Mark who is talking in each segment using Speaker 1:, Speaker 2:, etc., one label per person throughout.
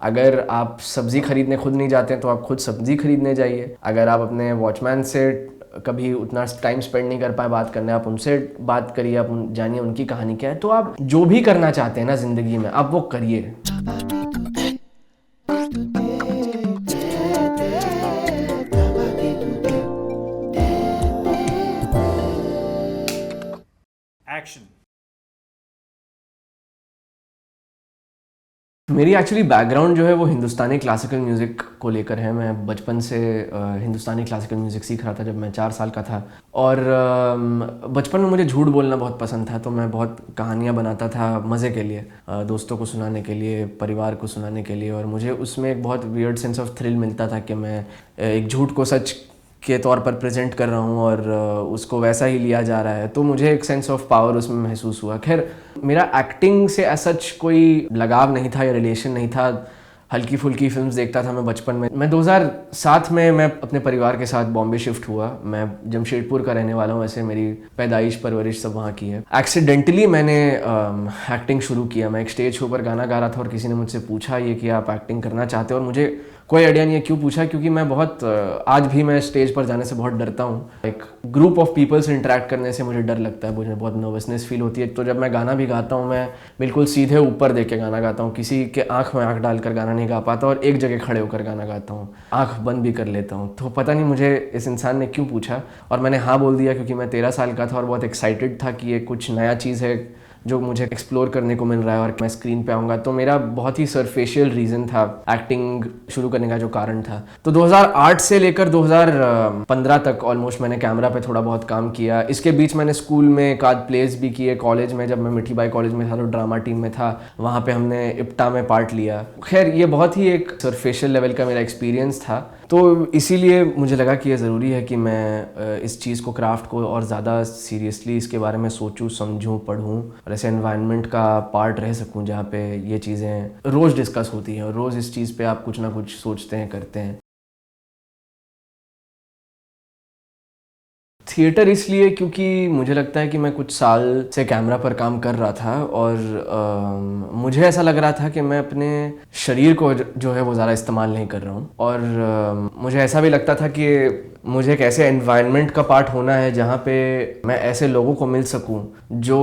Speaker 1: अगर आप सब्ज़ी खरीदने खुद नहीं जाते हैं तो आप खुद सब्ज़ी खरीदने जाइए। अगर आप अपने वॉचमैन से कभी उतना टाइम स्पेंड नहीं कर पाए बात करने, आप उनसे बात करिए, आप जानिए उनकी कहानी क्या है। तो आप जो भी करना चाहते हैं ना ज़िंदगी में, आप वो करिए।
Speaker 2: Action.
Speaker 1: मेरी एक्चुअली बैकग्राउंड जो है वो हिंदुस्तानी क्लासिकल म्यूज़िक को लेकर है। मैं बचपन से हिंदुस्तानी क्लासिकल म्यूज़िक सीख रहा था जब मैं 4 साल का था। और बचपन में मुझे झूठ बोलना बहुत पसंद था, तो मैं बहुत कहानियाँ बनाता था मज़े के लिए, दोस्तों को सुनाने के लिए, परिवार को सुनाने के लिए। और मुझे उसमें एक बहुत वियर्ड सेंस ऑफ थ्रिल मिलता था कि मैं एक झूठ को सच के तौर पर प्रेजेंट कर रहा हूँ और उसको वैसा ही लिया जा रहा है। तो मुझे एक सेंस ऑफ पावर उसमें महसूस हुआ। खैर, मेरा एक्टिंग से सच कोई लगाव नहीं था या रिलेशन नहीं था। हल्की फुल्की फिल्म्स देखता था मैं बचपन में। मैं 2007 में मैं अपने परिवार के साथ बॉम्बे शिफ्ट हुआ। मैं जमशेदपुर का रहने वाला हूँ, वैसे मेरी पैदाइश परवरिश सब वहाँ की है। एक्सीडेंटली मैंने एक्टिंग शुरू किया। मैं एक स्टेज के ऊपर गाना गा रहा था और किसी ने मुझसे पूछा ये कि आप एक्टिंग करना चाहते हो, और मुझे कोई आइडिया नहीं है क्यों पूछा, क्योंकि मैं बहुत आज भी मैं स्टेज पर जाने से बहुत डरता हूँ। एक ग्रुप ऑफ पीपल से इंटरेक्ट करने से मुझे डर लगता है, मुझे बहुत नर्वसनेस फील होती है। तो जब मैं गाना भी गाता हूँ, मैं बिल्कुल सीधे ऊपर देख के गाना गाता हूँ, किसी के आंख में आंख डालकर गाना नहीं गा पाता और एक जगह खड़े होकर गाना गाता हूँ, आंख बंद भी कर लेता हूँ। तो पता नहीं मुझे इस इंसान ने क्यों पूछा, और मैंने हाँ बोल दिया क्योंकि मैं 13 साल का था और बहुत एक्साइटेड था कि ये कुछ नया चीज़ है जो मुझे एक्सप्लोर करने को मिल रहा है और मैं स्क्रीन पे आऊँगा। तो मेरा बहुत ही सरफेशियल रीज़न था एक्टिंग शुरू करने का, जो कारण था। तो 2008 से लेकर 2015 तक ऑलमोस्ट मैंने कैमरा पे थोड़ा बहुत काम किया। इसके बीच मैंने स्कूल में एक आध प्लेस भी किए। कॉलेज में जब मैं मिठी बाई कॉलेज में था तो ड्रामा टीम में था, वहाँ पे हमने इप्टा में पार्ट लिया। खैर, ये बहुत ही एक सरफेशियल लेवल का मेरा एक्सपीरियंस था। तो इसीलिए मुझे लगा कि ये ज़रूरी है कि मैं इस चीज़ को, क्राफ्ट को और ज़्यादा सीरियसली इसके बारे में सोचूं, समझूं, पढ़ूं और ऐसे एनवायरनमेंट का पार्ट रह सकूं जहाँ पे ये चीज़ें रोज़ डिस्कस होती हैं और रोज़ इस चीज़ पे आप कुछ ना कुछ सोचते हैं, करते हैं। थिएटर इसलिए क्योंकि मुझे लगता है कि मैं कुछ साल से कैमरा पर काम कर रहा था और मुझे ऐसा लग रहा था कि मैं अपने शरीर को जो है वो ज़्यादा इस्तेमाल नहीं कर रहा हूँ। और मुझे ऐसा भी लगता था कि मुझे एक ऐसे एनवायरनमेंट का पार्ट होना है जहाँ पे मैं ऐसे लोगों को मिल सकूँ जो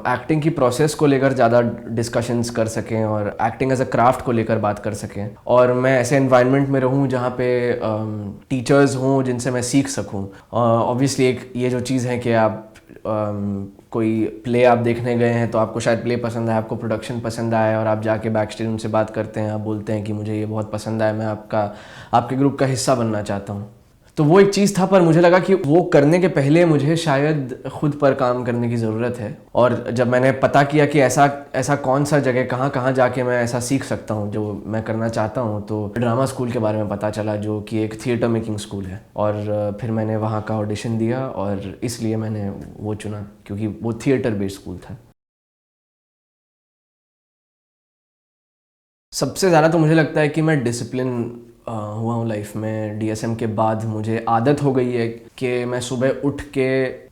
Speaker 1: एक्टिंग की प्रोसेस को लेकर ज़्यादा डिस्कशंस कर सकें और एक्टिंग एज अ क्राफ्ट को लेकर बात कर सकें। और मैं ऐसे एनवायरनमेंट में रहूँ जहाँ पे टीचर्स हों जिनसे मैं सीख सकूँ। ऑब्वियसली एक ये जो चीज़ है कि आप कोई प्ले आप देखने गए हैं तो आपको शायद प्ले पसंद आए, आपको प्रोडक्शन पसंद आया और आप जाके बैक स्टेज उनसे बात करते हैं, आप बोलते हैं कि मुझे ये बहुत पसंद आया, मैं आपके ग्रुप का हिस्सा बनना चाहता हूँ। तो वो एक चीज़ था, पर मुझे लगा कि वो करने के पहले मुझे शायद खुद पर काम करने की ज़रूरत है। और जब मैंने पता किया कि ऐसा ऐसा कौन सा जगह, कहाँ कहाँ जाके मैं ऐसा सीख सकता हूँ जो मैं करना चाहता हूँ, तो ड्रामा स्कूल के बारे में पता चला, जो कि एक थिएटर मेकिंग स्कूल है। और फिर मैंने वहाँ का ऑडिशन दिया और इसलिए मैंने वो चुना क्योंकि वो थिएटर बेस्ड स्कूल था। सबसे ज़्यादा तो मुझे लगता है कि मैं डिसिप्लिन हुआ हूँ लाइफ में। डीएसएम के बाद मुझे आदत हो गई है कि मैं सुबह उठ के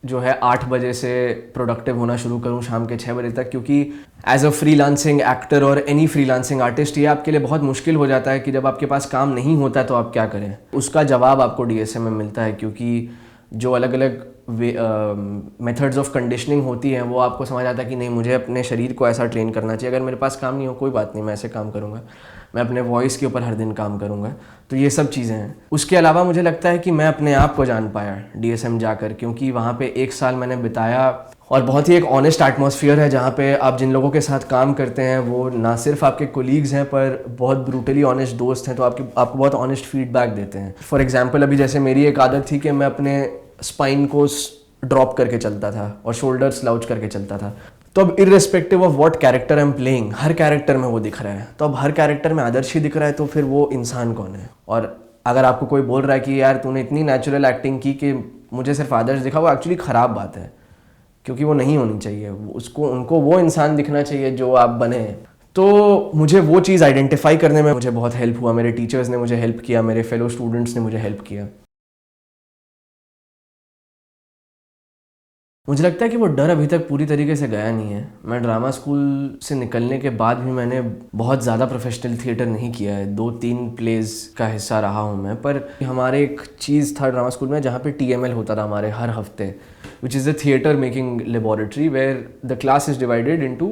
Speaker 1: जो है 8 बजे से प्रोडक्टिव होना शुरू करूँ शाम के 6 बजे तक, क्योंकि एज अ फ्रीलांसिंग एक्टर और एनी फ्रीलांसिंग आर्टिस्ट ये आपके लिए बहुत मुश्किल हो जाता है कि जब आपके पास काम नहीं होता तो आप क्या करें। उसका जवाब आपको डीएसएम में मिलता है, क्योंकि जो अलग अलग मेथड्स ऑफ कंडीशनिंग होती हैं वो आपको समझ आता है कि नहीं, मुझे अपने शरीर को ऐसा ट्रेन करना चाहिए। अगर मेरे पास काम नहीं हो, कोई बात नहीं, मैं ऐसे काम करूँगा, मैं अपने वॉइस के ऊपर हर दिन काम करूँगा। तो ये सब चीज़ें हैं। उसके अलावा मुझे लगता है कि मैं अपने आप को जान पाया डीएसएम जाकर, क्योंकि वहाँ पे 1 साल मैंने बिताया और बहुत ही एक ऑनेस्ट एटमॉस्फेयर है जहाँ पे आप जिन लोगों के साथ काम करते हैं वो ना सिर्फ आपके कोलीग्स हैं पर बहुत ब्रूटली ऑनेस्ट दोस्त हैं, तो आपको बहुत ऑनेस्ट फीडबैक देते हैं। फॉर एग्जांपल, अभी जैसे मेरी एक आदत थी कि मैं अपने स्पाइन को ड्रॉप करके चलता था और शोल्डर स्लाउच करके चलता था। तो अब irrespective of what character I am playing, her character में वो दिख रहा है। तो अब हर कैरेक्टर में आदर्श ही दिख रहा है, तो फिर वो इंसान कौन है? और अगर आपको कोई बोल रहा है कि यार तूने इतनी नेचुरल एक्टिंग की कि मुझे सिर्फ आदर्श दिखा, वो एक्चुअली ख़राब बात है, क्योंकि वो नहीं होनी चाहिए। उनको वो इंसान दिखना चाहिए जो आप बने हैं। तो मुझे वो चीज़ आइडेंटिफाई करने में मुझे बहुत हेल्प हुआ। मेरे टीचर्स ने मुझे हेल्प किया, मेरे फेलो स्टूडेंट्स ने मुझे हेल्प किया। मुझे लगता है कि वो डर अभी तक पूरी तरीके से गया नहीं है। मैं ड्रामा स्कूल से निकलने के बाद भी मैंने बहुत ज़्यादा प्रोफेशनल थिएटर नहीं किया है, 2-3 प्लेज का हिस्सा रहा हूँ मैं। पर हमारे एक चीज़ था ड्रामा स्कूल में जहाँ पे TML होता था हमारे हर हफ्ते, which is the theatre making laboratory, where the class is divided into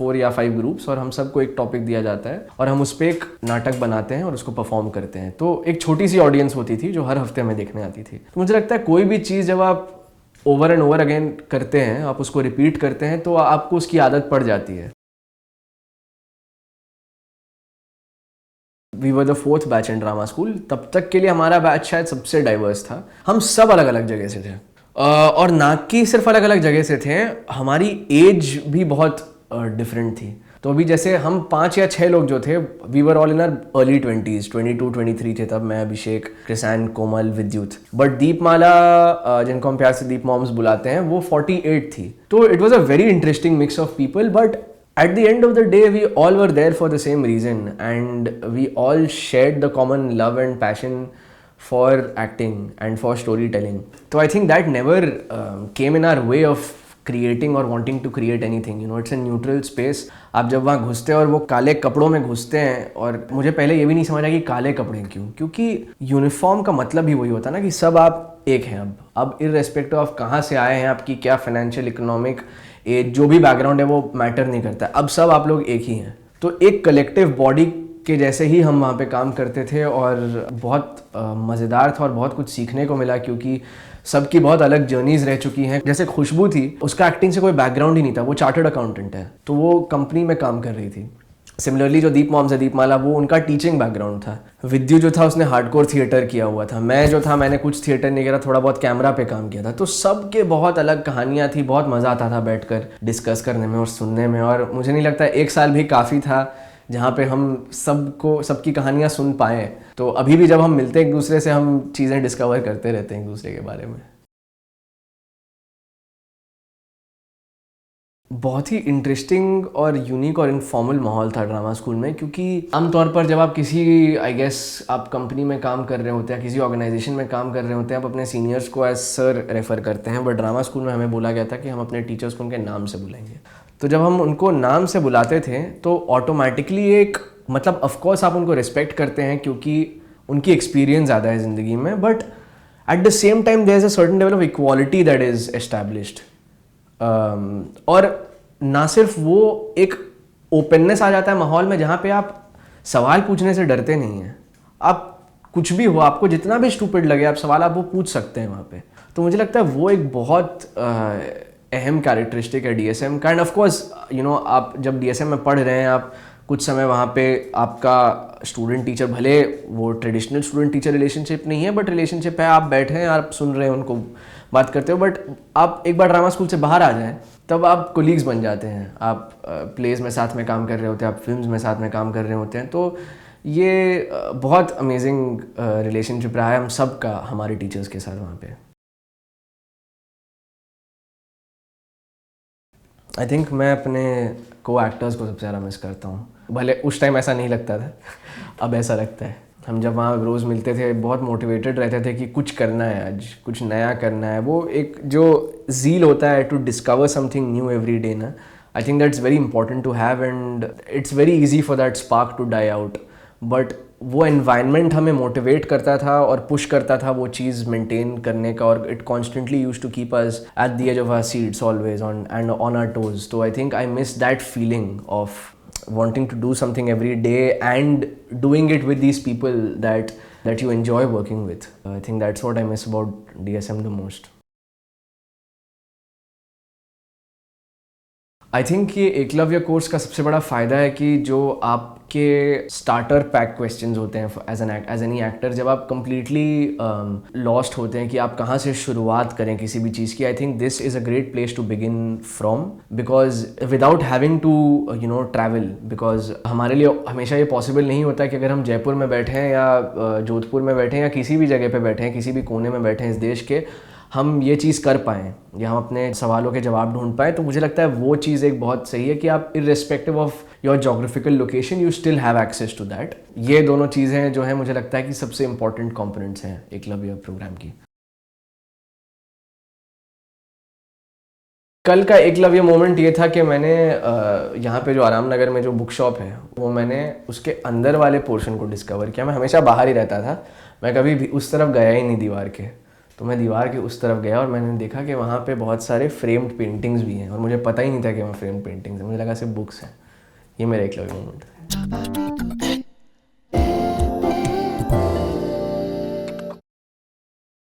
Speaker 1: 4 या 5 ग्रुप्स, और हम सबको एक टॉपिक दिया जाता है और हम उस पर एक नाटक बनाते हैं और उसको परफॉर्म करते हैं। तो एक छोटी सी ऑडियंस होती थी जो हर हफ्ते हमें देखने आती थी। तो मुझे लगता है कोई भी चीज़ जब आप ओवर एंड ओवर अगेन करते हैं, आप उसको रिपीट करते हैं, तो आपको उसकी आदत पड़ जाती है। We were the 4th batch in drama school. तब तक के लिए हमारा बैच शायद सबसे डाइवर्स था। हम सब अलग अलग जगह से थे, और ना कि सिर्फ अलग अलग जगह से थे, हमारी एज भी बहुत डिफरेंट थी। तो अभी जैसे हम 5 या 6 लोग जो थे, we were all in our early 20s, 22-23 थे तब। मैं, अभिषेक, कृषान, कोमल, विद्युत। बट दीपमाला, जिनको हम प्यार से दीप मॉम्स बुलाते हैं, वो 48 थी। तो it was a very interesting mix of people, but at the end of the day we all were there for the same reason, and we all shared the common love and passion for acting and for storytelling. So I think that never came in our way of creating or wanting to create anything. You know, it's a neutral space. आप जब वहाँ घुसते हैं और वो काले कपड़ों में घुसते हैं, और मुझे पहले ये भी नहीं समझ आया कि काले कपड़े क्यों, क्योंकि यूनिफॉर्म का मतलब ही वही होता है ना कि सब आप एक हैं। अब इररेस्पेक्टिव ऑफ कहाँ से आए हैं, आपकी क्या फाइनेंशियल, इकोनॉमिक, एज, जो भी बैकग्राउंड है वो मैटर नहीं करता। अब सब आप लोग एक ही हैं। तो एक कलेक्टिव बॉडी के जैसे ही हम वहाँ पे काम करते थे, और बहुत मज़ेदार था और बहुत कुछ सीखने को मिला, क्योंकि सबकी बहुत अलग जर्नीज रह चुकी हैं। जैसे खुशबू थी, उसका एक्टिंग से कोई बैकग्राउंड ही नहीं था, वो चार्टर्ड अकाउंटेंट है, तो वो कंपनी में काम कर रही थी। सिमिलरली जो दीप मॉम्स है, दीपमाला, वो उनका टीचिंग बैकग्राउंड था। विद्यु जो था उसने हार्डकोर थिएटर किया हुआ था। मैं जो था, मैंने कुछ थिएटर नहीं किया, थोड़ा बहुत कैमरा पे काम किया था। तो सबके बहुत अलग कहानियाँ थी। बहुत मज़ा आता था बैठकर डिस्कस करने में और सुनने में, और मुझे नहीं लगता 1 साल भी काफ़ी था जहाँ पे हम सबकी कहानियाँ सुन पाएँ। तो अभी भी जब हम मिलते हैं एक दूसरे से, हम चीज़ें डिस्कवर करते रहते हैं एक दूसरे के बारे में। बहुत ही इंटरेस्टिंग और यूनिक और इनफॉर्मल माहौल था ड्रामा स्कूल में, क्योंकि आमतौर पर जब आप किसी, आई गेस, आप कंपनी में काम कर रहे होते हैं, किसी ऑर्गेनाइजेशन में काम कर रहे होते हैं, आप अपने सीनियर्स को एज सर रेफ़र करते हैं। बट ड्रामा स्कूल में हमें बोला गया था कि हम अपने टीचर्स को उनके नाम से बुलाएंगे। तो जब हम उनको नाम से बुलाते थे तो ऑटोमेटिकली एक, मतलब ऑफकोर्स आप उनको रिस्पेक्ट करते हैं क्योंकि उनकी एक्सपीरियंस ज़्यादा है ज़िंदगी में, but at the same time there is a certain level of equality that is established. और ना सिर्फ वो, एक ओपननेस आ जाता है माहौल में जहाँ पे आप सवाल पूछने से डरते नहीं हैं। आप कुछ भी हो, आपको जितना भी स्टूपिड लगे, आप सवाल आप वो पूछ सकते हैं वहाँ पे। तो मुझे लगता है वो एक बहुत अहम कैरेक्टरिस्टिक है DSM का। End of course you know, आप जब DSM में पढ़ रहे हैं, आप कुछ समय वहाँ पे आपका स्टूडेंट टीचर, भले वो ट्रेडिशनल स्टूडेंट टीचर रिलेशनशिप नहीं है, बट रिलेशनशिप है। आप बैठे हैं, आप सुन रहे हैं, उनको बात करते हो। बट आप एक बार ड्रामा स्कूल से बाहर आ जाएं, तब आप कोलीग्स बन जाते हैं। आप प्लेस में साथ में काम कर रहे होते हैं, आप फिल्म्स में साथ में काम कर रहे होते हैं। तो ये बहुत अमेजिंग रिलेशनशिप रहा है हम सब का हमारे टीचर्स के साथ वहाँ पे। आई थिंक मैं अपने को एक्टर्स को सबसे ज़्यादा मिस करता हूँ। भले उस टाइम ऐसा नहीं लगता था, अब ऐसा लगता है। हम जब वहाँ रोज़ मिलते थे, बहुत मोटिवेटेड रहते थे कि कुछ करना है, आज कुछ नया करना है। वो एक जो ज़ील होता है to discover something new every day ना, I think that's very important to have, and it's very easy for that spark to die out. But वो एनवायरनमेंट हमें मोटिवेट करता था और पुश करता था वो चीज़ मेंटेन करने का, और it constantly use to keep us at the edge of our seats always on and on our toes. तो I think I miss that feeling of wanting to do something every day and doing it with these people that you enjoy working with. I think that's what I miss about DSM the most. I think ये Eklavya course का सबसे बड़ा फ़ायदा है कि जो आपके starter pack questions होते हैं एज एनी एक्टर, जब आप कम्प्लीटली लॉस्ट होते हैं कि आप कहाँ से शुरुआत करें किसी भी चीज़ की, I think this is a great place to begin from, because without having to you know travel, because हमारे लिए हमेशा ये पॉसिबल नहीं होता कि अगर हम जयपुर में बैठे हैं या जोधपुर में बैठे हैं या किसी भी जगह पे बैठे हैं, किसी भी कोने में बैठे हैं इस देश के, हम ये चीज़ कर पाएँ या हम अपने सवालों के जवाब ढूंढ पाएँ। तो मुझे लगता है वो चीज़ एक बहुत सही है कि आप irrespective of your geographical location you still have access to that. ये दोनों चीज़ें जो हैं, मुझे लगता है कि सबसे इंपॉर्टेंट कंपोनेंट्स हैं एकलव्य प्रोग्राम की। कल का एकलव्य मोमेंट ये था कि मैंने यहाँ पे जो आराम नगर में जो बुक शॉप है वो मैंने उसके अंदर वाले पोर्शन को डिस्कवर किया। मैं हमेशा बाहर ही रहता था, मैं कभी भी उस तरफ गया ही नहीं दीवार के। तो मैं दीवार के उस तरफ गया और मैंने देखा कि वहाँ पे बहुत सारे फ्रेम्ड पेंटिंग्स भी हैं और मुझे पता ही नहीं था कि वहाँ फ्रेम्ड पेंटिंग्स हैं, मुझे लगा सिर्फ बुक्स हैं। ये मेरा एकलव्य मोमेंट था।